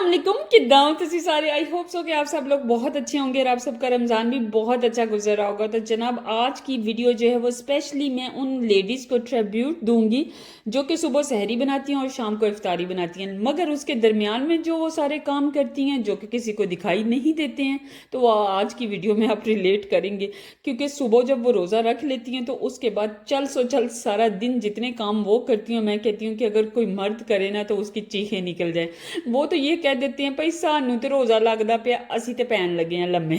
वालेकुम किद्दां हो तुसी सारे। आई होप सो कि आप सब लोग बहुत अच्छे होंगे और आप सबका रमज़ान भी बहुत अच्छा गुजर रहा होगा। तो जनाब आज की वीडियो जो है वो स्पेशली मैं उन लेडीज़ को ट्रिब्यूट दूंगी जो कि सुबह सहरी बनाती हैं और शाम को इफ्तारी बनाती हैं, मगर उसके दरमियान में जो वो सारे काम करती हैं जो कि किसी को दिखाई नहीं देते हैं, तो वो आज की वीडियो में आप रिलेट करेंगे। क्योंकि सुबह जब वो रोज़ा रख लेती हैं तो उसके बाद चल सो चल सारा दिन जितने काम वो करती हैं, मैं कहती हूँ कि अगर कोई मर्द करे ना तो उसकी चीखें निकल जाए। वो तो ये कह देते हैं भाई सानू तो रोज़ा लगता पिया, असी तो पैन लगे हैं लम्मे।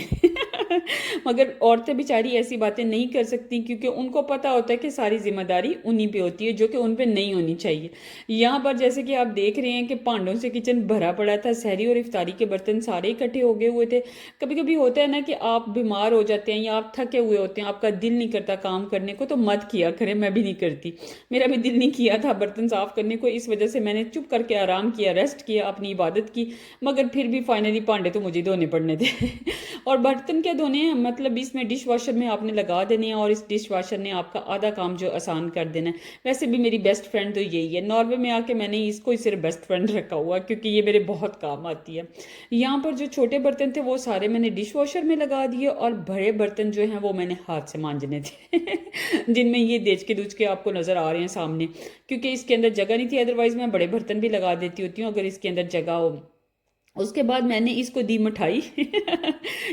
मगर औरतें बेचारी ऐसी बातें नहीं कर सकती क्योंकि उनको पता होता है कि सारी जिम्मेदारी उन्हीं पे होती है जो कि उन पे नहीं होनी चाहिए। यहाँ पर जैसे कि आप देख रहे हैं कि भांडों से किचन भरा पड़ा था, सहरी और इफ्तारी के बर्तन सारे इकट्ठे हो गए हुए थे। कभी कभी होता है ना कि आप बीमार हो जाते हैं या आप थके हुए होते हैं, आपका दिल नहीं करता काम करने को, तो मत किया करें, मैं भी नहीं करती। मेरा भी दिल नहीं किया था बर्तन साफ करने को, इस वजह से मैंने चुप करके आराम किया, रेस्ट किया, अपनी इबादत की। मगर फिर भी फाइनली भांडे तो मुझे धोने पड़ने थे। और बर्तन क्या धोने हैं, मतलब इसमें डिश वॉशर में आपने लगा देने हैं और इस डिश वॉशर ने आपका आधा काम जो आसान कर देना है। वैसे भी मेरी बेस्ट फ्रेंड तो यही है, नॉर्वे में आके मैंने इसको ही सिर्फ बेस्ट फ्रेंड रखा हुआ क्योंकि ये मेरे बहुत काम आती है। यहाँ पर जो छोटे बर्तन थे वो सारे मैंने डिश वॉशर में लगा दिए और बड़े बर्तन जो हैं वो मैंने हाथ से मांजने थे। जिनमें ये देच के दूच के आपको नज़र आ रहे हैं सामने, क्योंकि इसके अंदर जगह नहीं थी। अदरवाइज मैं बड़े बर्तन भी लगा देती होती हूँ अगर इसके अंदर जगह हो। उसके बाद मैंने इसको दी मिठाई।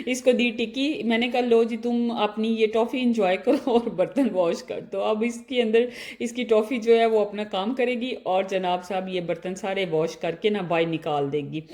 इसको दी टिक्की। मैंने कहा लो जी तुम अपनी ये टॉफ़ी इंजॉय करो और बर्तन वॉश कर दो। अब इसके अंदर इसकी टॉफ़ी जो है वो अपना काम करेगी और जनाब साहब ये बर्तन सारे वॉश करके ना बाहर निकाल देगी।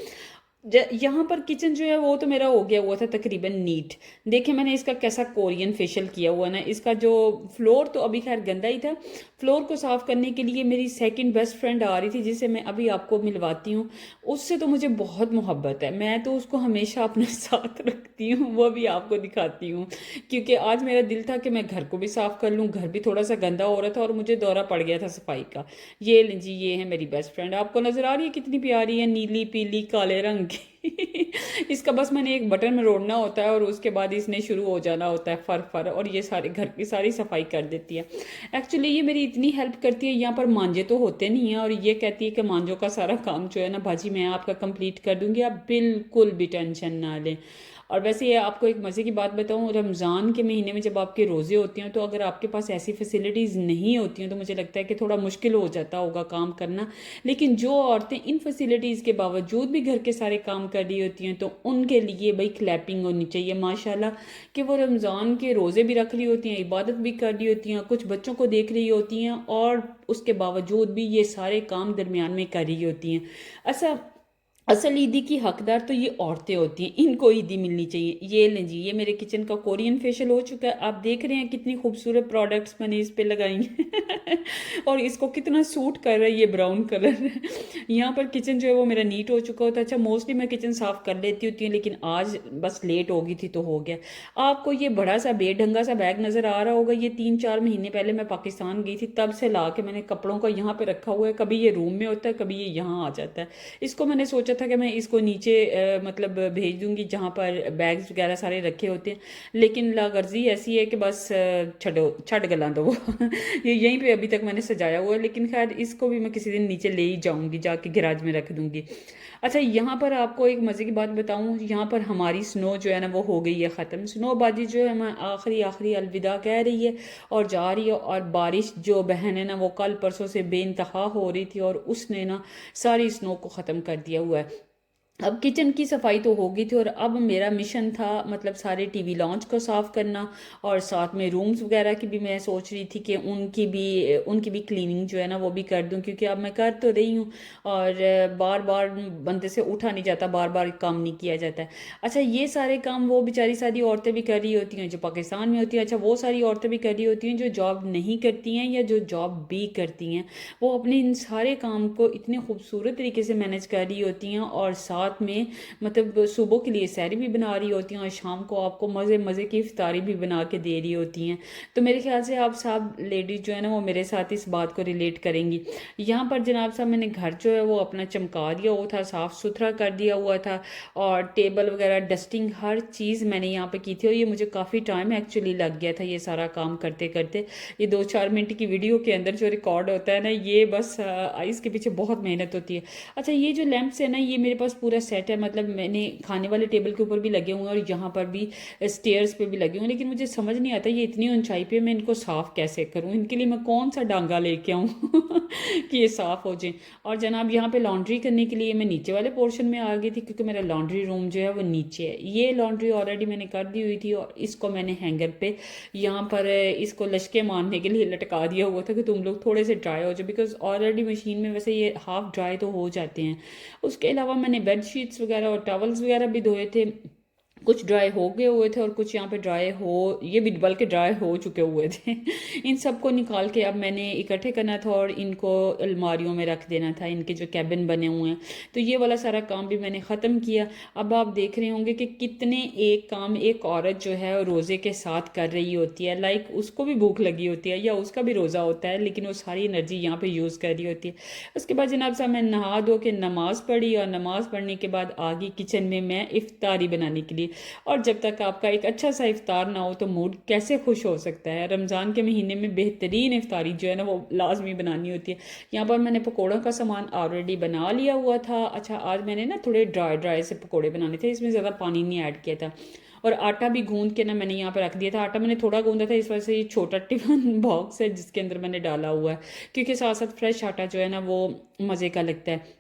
यहाँ पर किचन जो है वो तो मेरा हो गया हुआ था तकरीबन नीट। देखिए मैंने इसका कैसा कोरियन फेशियल किया हुआ ना। इसका जो फ्लोर तो अभी खैर गंदा ही था। फ्लोर को साफ करने के लिए मेरी सेकंड बेस्ट फ्रेंड आ रही थी जिसे मैं अभी आपको मिलवाती हूँ। उससे तो मुझे बहुत मोहब्बत है, मैं तो उसको हमेशा अपने साथ रखती हूँ, वो भी आपको दिखाती हूँ। क्योंकि आज मेरा दिल था कि मैं घर को भी साफ कर लूँ, घर भी थोड़ा सा गंदा हो रहा था और मुझे दौरा पड़ गया था सफाई का। ये जी ये है मेरी बेस्ट फ्रेंड, आपको नजर आ रही है कितनी प्यारी है, नीली पीली काले रंग की। इसका बस मैंने एक बटन मरोड़ना होता है और उसके बाद इसने शुरू हो जाना होता है फर फर, और ये सारे घर की सारी सफाई कर देती है। एक्चुअली ये मेरी इतनी हेल्प करती है। यहाँ पर मांझे तो होते नहीं है और ये कहती है कि मांझों का सारा काम जो है ना भाजी मैं आपका कंप्लीट कर दूंगी, आप बिल्कुल भी टेंशन ना लें। और वैसे ये आपको एक मज़े की बात बताऊं, रमज़ान के महीने में जब आपके रोज़े होते हैं तो अगर आपके पास ऐसी फैसिलिटीज़ नहीं होती हैं तो मुझे लगता है कि थोड़ा मुश्किल हो जाता होगा काम करना। लेकिन जो औरतें इन फैसिलिटीज़ के बावजूद भी घर के सारे काम कर रही होती हैं तो उनके लिए भाई क्लैपिंग होनी चाहिए माशाल्लाह, कि वो रमज़ान के रोज़े भी रख रही होती हैं, इबादत भी कर रही होती हैं, कुछ बच्चों को देख रही होती हैं और उसके बावजूद भी ये सारे काम दरमियान में कर रही होती हैं। ऐसा असल ईदी की हकदार तो ये औरतें होती हैं, इनको ईदी मिलनी चाहिए। ये लें जी, ये मेरे किचन का कोरियन फेशियल हो चुका है। आप देख रहे हैं कितनी खूबसूरत प्रोडक्ट्स मैंने इस पे लगाई हैं। और इसको कितना सूट कर रहा है ये ब्राउन कलर। यहाँ पर किचन जो है वो मेरा नीट हो चुका होता है। अच्छा मोस्टली मैं किचन साफ़ कर लेती होती हूँ लेकिन आज बस लेट हो गई थी तो हो गया। आपको ये बड़ा सा बेढंगा सा बैग नज़र आ रहा होगा, ये 3-4 महीने पहले मैं पाकिस्तान गई थी तब से ला के मैंने कपड़ों का यहाँ पे रखा हुआ है। कभी ये रूम में होता है, कभी ये यहाँ आ जाता है। इसको मैंने सोचा था कि मैं इसको नीचे मतलब भेज दूंगी जहाँ पर बैग्स वगैरह सारे रखे होते हैं, लेकिन लागर्जी ऐसी है कि बस छो छट गला दो वो। ये यहीं पे अभी तक मैंने सजाया हुआ है, लेकिन खैर इसको भी मैं किसी दिन नीचे ले ही जाऊंगी, जाके गैराज में रख दूंगी। अच्छा यहाँ पर आपको एक मज़े की बात बताऊँ, यहाँ पर हमारी स्नो जो है ना वो हो गई है ख़त्म। स्नोबाजी जो है मैं आखिरी आखिरी अलविदा कह रही है और जा रही है। और बारिश जो बहन है ना वो कल परसों से बेइंतहा हो रही थी और उसने ना सारी स्नो को ख़त्म कर दिया हुआ है। अब किचन की सफाई तो हो गई थी और अब मेरा मिशन था मतलब सारे टीवी लॉन्च को साफ़ करना और साथ में रूम्स वगैरह की भी मैं सोच रही थी कि उनकी भी क्लीनिंग जो है ना वो भी कर दूं, क्योंकि अब मैं कर तो रही हूँ और बार बार बंदे से उठा नहीं जाता, बार बार काम नहीं किया जाता है। अच्छा ये सारे काम वो बेचारी सारी औरतें भी कर रही होती हैं जो पाकिस्तान में होती हैं। अच्छा वो सारी औरतें भी कर रही होती हैं जो जॉब नहीं करती हैं या जो जॉब भी करती हैं, वो अपने इन सारे काम को इतने खूबसूरत तरीके से मैनेज कर रही होती हैं और साथ में मतलब सुबह के लिए सैरी भी बना रही होती हैं और शाम को आपको मज़े मज़े की इफ्तारी भी बना के दे रही होती हैं। तो मेरे ख्याल से आप सब लेडीज़ जो है ना वो मेरे साथ इस बात को रिलेट करेंगी। यहाँ पर जनाब साहब मैंने घर जो है वो अपना चमका दिया हुआ था, साफ़ सुथरा कर दिया हुआ था और टेबल वगैरह डस्टिंग हर चीज़ मैंने यहाँ पे की थी और ये मुझे काफ़ी टाइम एक्चुअली लग गया था ये सारा काम करते करते। ये 2-4 मिनट की वीडियो के अंदर जो रिकॉर्ड होता है ना ये बस इसके पीछे बहुत मेहनत होती है। अच्छा ये जो लैंप्स है ना ये मेरे पास पूरा सेट है, मतलब मैंने खाने वाले टेबल के ऊपर भी लगे हुए हैं और यहाँ पर भी स्टेयर्स पे भी लगे हुए हैं, लेकिन मुझे समझ नहीं आता ये इतनी ऊंचाई पे मैं इनको साफ़ कैसे करूँ, इनके लिए मैं कौन सा डांगा लेके आऊँ कि ये साफ़ हो जाए। और जनाब यहाँ पे लॉन्ड्री करने के लिए मैं नीचे वाले पोर्शन में आ गई थी, क्योंकि मेरा लॉन्ड्री रूम जो है वो नीचे है। ये लॉन्ड्री ऑलरेडी मैंने कर दी हुई थी और इसको मैंने हैंगर पे यहाँ पर इसको लश्के मारने के लिए लटका दिया हुआ था कि तुम लोग थोड़े से ड्राई हो जाओ, बिकॉज ऑलरेडी मशीन में वैसे ये हाफ ड्राई तो हो जाते हैं। उसके अलावा मैंने बेड शीट्स वगैरह और टॉवल्स वगैरह भी धोए थे, कुछ ड्राई हो गए हुए थे और कुछ यहाँ पे ड्राई हो, ये भी बल्कि ड्राई हो चुके हुए थे इन सबको निकाल के अब मैंने इकट्ठे करना था और इनको अलमारियों में रख देना था, इनके जो कैबिन बने हुए हैं। तो ये वाला सारा काम भी मैंने ख़त्म किया। अब आप देख रहे होंगे कि कितने एक काम एक औरत जो है रोज़े के साथ कर रही होती है, लाइक उसको भी भूख लगी होती है या उसका भी रोज़ा होता है, लेकिन वो सारी एनर्जी यहाँ पे यूज़ कर रही होती है। उसके बाद जनाब साहब मैं नहा धो के नमाज़ पढ़ी और नमाज़ पढ़ने के बाद आ गई किचन में मैं इफ्तारी बनाने के लिए। और जब तक आपका एक अच्छा सा इफ्तार ना हो तो मूड कैसे खुश हो सकता है। रमज़ान के महीने में बेहतरीन इफ्तारी जो है ना वो लाजमी बनानी होती है। यहाँ पर मैंने पकौड़ों का सामान ऑलरेडी बना लिया हुआ था। अच्छा, आज मैंने ना थोड़े ड्राई ड्राई से पकौड़े बनाने थे, इसमें ज़्यादा पानी नहीं ऐड किया था। और आटा भी गूंद के ना मैंने यहाँ पर रख दिया था। आटा मैंने थोड़ा गूंदा था, इस वजह से ये छोटा टिफिन बॉक्स है जिसके अंदर मैंने डाला हुआ है, क्योंकि साथ साथ फ्रेश आटा जो है ना वो मज़े का लगता है।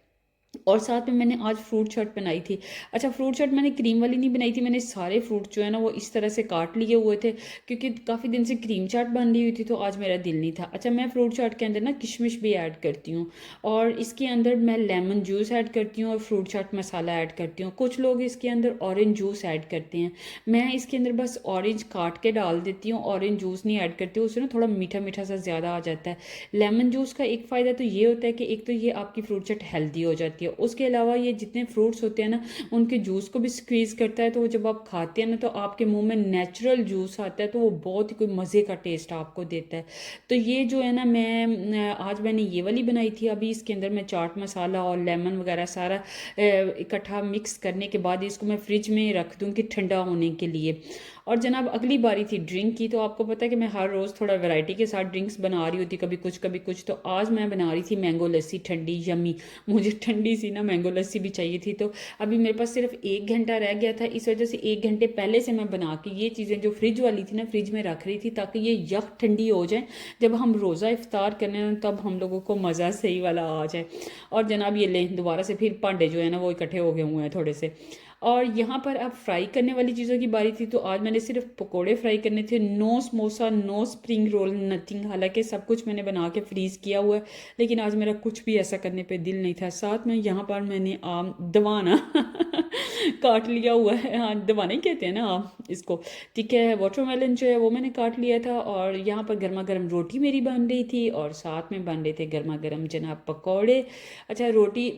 और साथ में मैंने आज फ्रूट चाट बनाई थी। अच्छा, फ्रूट चाट मैंने क्रीम वाली नहीं बनाई थी, मैंने सारे फ्रूट जो है ना वो इस तरह से काट लिए हुए थे, क्योंकि काफ़ी दिन से क्रीम चाट बन रही हुई थी तो आज मेरा दिल नहीं था। अच्छा, मैं फ्रूट चाट के अंदर ना किशमिश भी ऐड करती हूँ और इसके अंदर मैं लेमन जूस ऐड करती हूँ और फ्रूट चाट मसाला ऐड करती हूँ। कुछ लोग इसके अंदर ऑरेंज जूस ऐड करते हैं, मैं इसके अंदर बस ऑरेंज काट के डाल देती हूँ, ऑरेंज जूस नहीं ऐड करती हूँ, उससे ना थोड़ा मीठा मीठा सा ज़्यादा आ जाता है। लेमन जूस का एक फ़ायदा तो ये होता है कि एक तो ये आपकी फ्रूट चाट हेल्दी हो जाती है, उसके अलावा ये जितने फ्रूट्स होते हैं ना उनके जूस को भी स्क्वीज़ करता है, तो वो जब आप खाते हैं ना तो आपके मुंह में नेचुरल जूस आता है, तो वो बहुत ही कोई मज़े का टेस्ट आपको देता है। तो ये जो है ना मैं आज मैंने ये वाली बनाई थी। अभी इसके अंदर मैं चाट मसाला और लेमन वगैरह सारा इकट्ठा मिक्स करने के बाद इसको मैं फ्रिज में रख दूँगी ठंडा होने के लिए। और जनाब अगली बारी थी ड्रिंक की, तो आपको पता है कि मैं हर रोज़ थोड़ा वैरायटी के साथ ड्रिंक्स बना रही होती, कभी कुछ कभी कुछ। तो आज मैं बना रही थी मैंगो लस्सी ठंडी यम्मी, मुझे ठंडी सी ना मैंगो लस्सी भी चाहिए थी। तो अभी मेरे पास सिर्फ 1 घंटा रह गया था, इस वजह से 1 घंटे पहले से मैं बना के ये चीज़ें जो फ्रिज वाली थी ना फ्रिज में रख रही थी, ताकि ये यक ठंडी हो जाए, जब हम रोज़ा इफ्तार करने तब हम लोगों को मज़ा सही वाला आ जाए। और जनाब ये ले दोबारा से फिर भांडे जो है ना वो इकट्ठे हो गए हुए हैं थोड़े से। और यहाँ पर अब फ्राई करने वाली चीज़ों की बारी थी, तो आज मैंने सिर्फ पकोड़े फ्राई करने थे, no samosa no spring roll nothing. हालांकि सब कुछ मैंने बना के फ्रीज़ किया हुआ है, लेकिन आज मेरा कुछ भी ऐसा करने पे दिल नहीं था। साथ में यहाँ पर मैंने आम दवाना काट लिया हुआ है, हाँ दवाना ही कहते हैं ना आप इसको, ठीक है। वाटरमेलन जो है वो मैंने काट लिया था और यहाँ पर गर्मा गर्म रोटी मेरी बन रही थी और साथ में बन रहे थे गर्मा गर्म जनाब पकौड़े। अच्छा, रोटी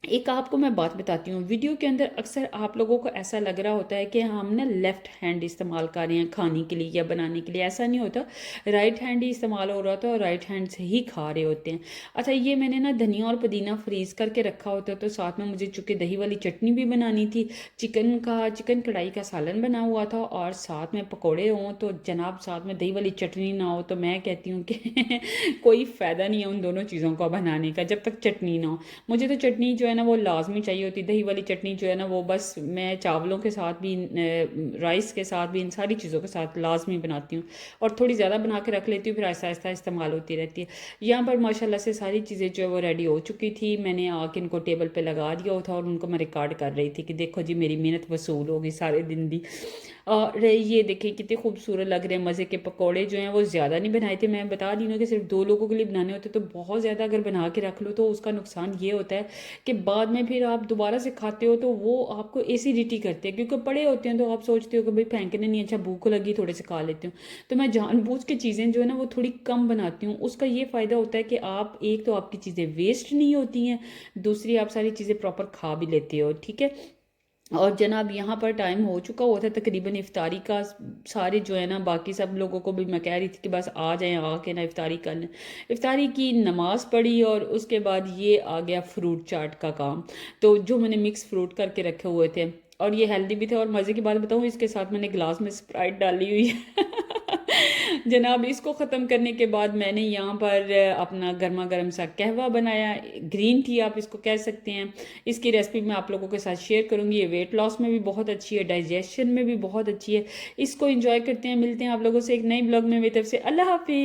एक आपको मैं बात बताती हूँ, वीडियो के अंदर अक्सर आप लोगों को ऐसा लग रहा होता है कि हम ना लेफ़्ट हैंड इस्तेमाल कर रहे हैं खाने के लिए या बनाने के लिए, ऐसा नहीं होता। राइट हैंड ही इस्तेमाल हो रहा था और राइट हैंड से ही खा रहे होते हैं। अच्छा, ये मैंने ना धनिया और पुदीना फ्रीज़ करके रखा होता, तो साथ में मुझे चूँकि दही वाली चटनी भी बनानी थी, चिकन कढ़ाई का सालन बना हुआ था और साथ में पकौड़े हों, तो जनाब साथ में दही वाली चटनी ना हो तो मैं कहती हूँ कि कोई फ़ायदा नहीं है उन दोनों चीज़ों को बनाने का जब तक चटनी ना हो। मुझे तो चटनी जो है ना वो लाजमी चाहिए होती। दही वाली चटनी जो है ना वो बस मैं चावलों के साथ भी राइस के साथ भी इन सारी चीज़ों के साथ लाजमी बनाती हूँ और थोड़ी ज़्यादा बना के रख लेती हूँ, फिर आहिस्ता आहिस्ता इस्तेमाल होती रहती है। यहाँ पर माशाल्लाह से सारी चीज़ें जो है वो रेडी हो चुकी थी, मैंने आके इनको टेबल पे लगा दिया था और उनको मैं रिकॉर्ड कर रही थी कि देखो जी मेरी मेहनत वसूल होगी सारे दिन दी। और ये देखिए कितने खूबसूरत लग रहे हैं। मज़े के पकौड़े जो हैं वो ज़्यादा नहीं बनाए थे, मैं बता रही हूँ कि सिर्फ 2 लोगों के लिए बनाने होते, तो बहुत ज़्यादा अगर बना के रख लो तो उसका नुकसान ये होता है कि बाद में फिर आप दोबारा से खाते हो तो वो आपको एसिडिटी करते हैं, क्योंकि पड़े होते हैं तो आप सोचते हो कि भाई फेंकने नहीं, अच्छा भूख लगी थोड़े से खा लेती हूँ। तो मैं जानबूझ के चीज़ें जो है ना वो थोड़ी कम बनाती हूँ। उसका ये फ़ायदा होता है कि आप एक तो आपकी चीज़ें वेस्ट नहीं होती हैं, दूसरी आप सारी चीज़ें प्रॉपर खा भी लेते हो, ठीक है। और जनाब यहाँ पर टाइम हो चुका हुआ था तकरीबन इफ्तारी का। सारे जो है ना बाकी सब लोगों को भी मैं कह रही थी कि बस आ जाएं, आके ना इफ्तारी कर लें। इफ्तारी की नमाज़ पढ़ी और उसके बाद ये आ गया फ्रूट चाट का काम, तो जो मैंने मिक्स फ्रूट करके रखे हुए थे और ये हेल्दी भी थे। और मज़े की बात बताऊँ, इसके साथ मैंने गिलास में स्प्राइट डाली हुई है जनाब इसको ख़त्म करने के बाद मैंने यहाँ पर अपना गर्मा गर्म सा कहवा बनाया, ग्रीन टी आप इसको कह सकते हैं। इसकी रेसिपी मैं आप लोगों के साथ शेयर करूँगी। ये वेट लॉस में भी बहुत अच्छी है, डाइजेशन में भी बहुत अच्छी है। इसको इंजॉय करते हैं, मिलते हैं आप लोगों से एक नई ब्लॉग में। मेरी तरफ से अल्लाह हाफिज़।